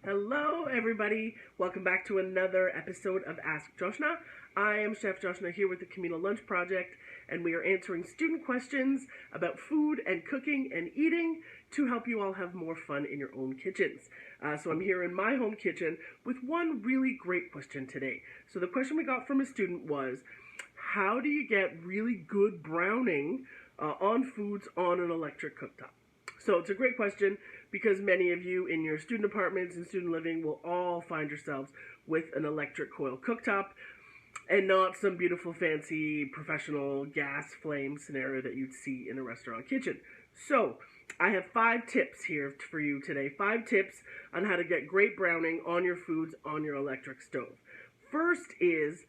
Hello, everybody. Welcome back to another episode of Ask Joshna. I am Chef Joshna here with the Communal Lunch Project, and we are answering student questions about food and cooking and eating to help you all have more fun in your own kitchens. So I'm here in my home kitchen with one really great question today. So the question we got from a student was, how do you get really good browning on foods on an electric cooktop? So it's a great question because many of you in your student apartments and student living will all find yourselves with an electric coil cooktop and not some beautiful fancy professional gas flame scenario that you'd see in a restaurant kitchen. So I have 5 tips here for you today. 5 tips on how to get great browning on your foods on your electric stove. First is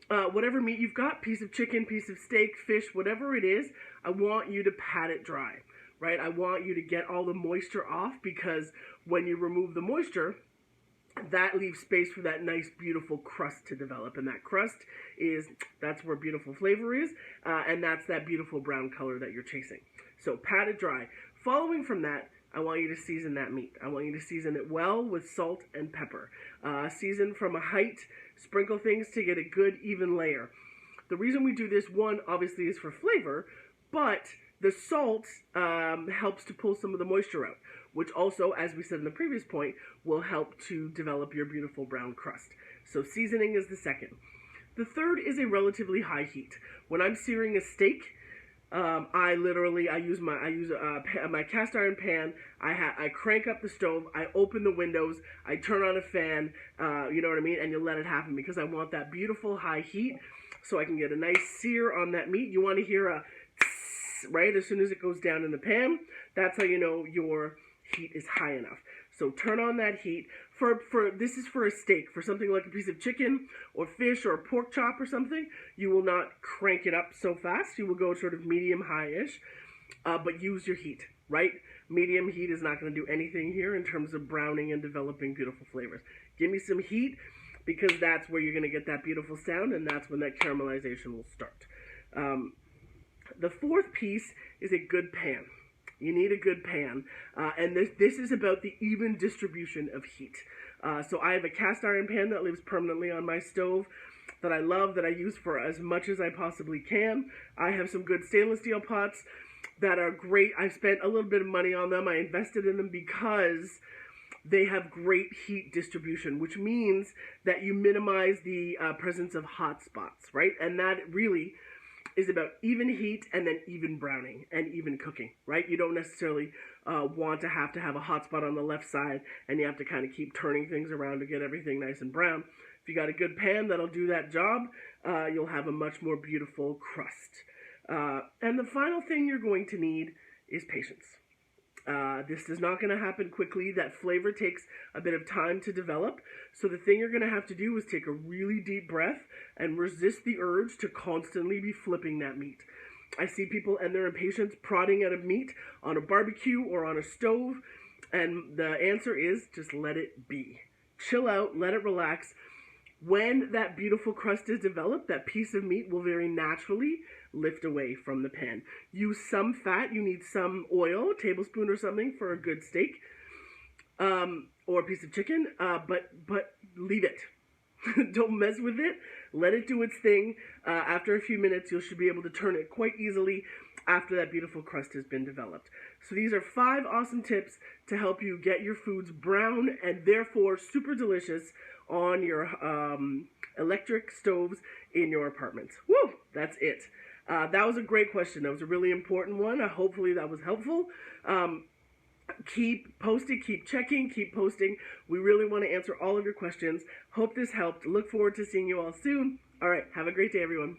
whatever meat you've got, piece of chicken, piece of steak, fish, whatever it is, I want you to pat it dry. Right? I want you to get all the moisture off because when you remove the moisture, that leaves space for that nice, beautiful crust to develop. And that crust that's where beautiful flavor is, and that's that beautiful brown color that you're chasing. So pat it dry. Following from that, I want you to season that meat. I want you to season it well with salt and pepper. Season from a height, sprinkle things to get a good, even layer. The reason we do this, one, obviously, is for flavor, but the salt helps to pull some of the moisture out, which also, as we said in the previous point, will help to develop your beautiful brown crust. So seasoning is the second. The third is a relatively high heat. When I'm searing a steak, I use my cast iron pan. I crank up the stove. I open the windows. I turn on a fan. You know what I mean? And you let it happen because I want that beautiful high heat, so I can get a nice sear on that meat. You want to hear a right as soon as it goes down in the pan. That's how you know your heat is high enough. So turn on that heat. This is for a steak. For something like a piece of chicken or fish or a pork chop or something, you will not crank it up so fast. You will go sort of medium high-ish, but use your heat, right? Medium heat is not going to do anything here in terms of browning and developing beautiful flavors. Give me some heat because that's where you're going to get that beautiful sound, and that's when that caramelization will start. The fourth piece is a good pan. You need a good pan, and this is about the even distribution of heat. So I have a cast iron pan that lives permanently on my stove that I love, that I use for as much as I possibly can. I have some good stainless steel pots that are great. I spent a little bit of money on them. I invested in them because they have great heat distribution, which means that you minimize the presence of hot spots, right? And that really is about even heat and then even browning and even cooking, right? You don't necessarily want to have a hot spot on the left side and you have to kind of keep turning things around to get everything nice and brown. If you got a good pan that'll do that job, you'll have a much more beautiful crust. And the final thing you're going to need is patience. This is not going to happen quickly. That flavor takes a bit of time to develop. So the thing you're going to have to do is take a really deep breath and resist the urge to constantly be flipping that meat. I see people and their impatience prodding at a meat on a barbecue or on a stove, and the answer is just let it be. Chill out, let it relax. When that beautiful crust is developed, that piece of meat will very naturally lift away from the pan. Use some fat. You need some oil, a tablespoon or something for a good steak, or a piece of chicken, but leave it. Don't mess with it. Let it do its thing. After a few minutes, you should be able to turn it quite easily after that beautiful crust has been developed. So these are 5 awesome tips to help you get your foods brown and therefore super delicious on your electric stoves in your apartments. Woo! That's it. That was a great question. That was a really important one. Hopefully that was helpful. Keep posting, keep checking, keep posting. We really want to answer all of your questions. Hope this helped. Look forward to seeing you all soon. All right, have a great day, everyone.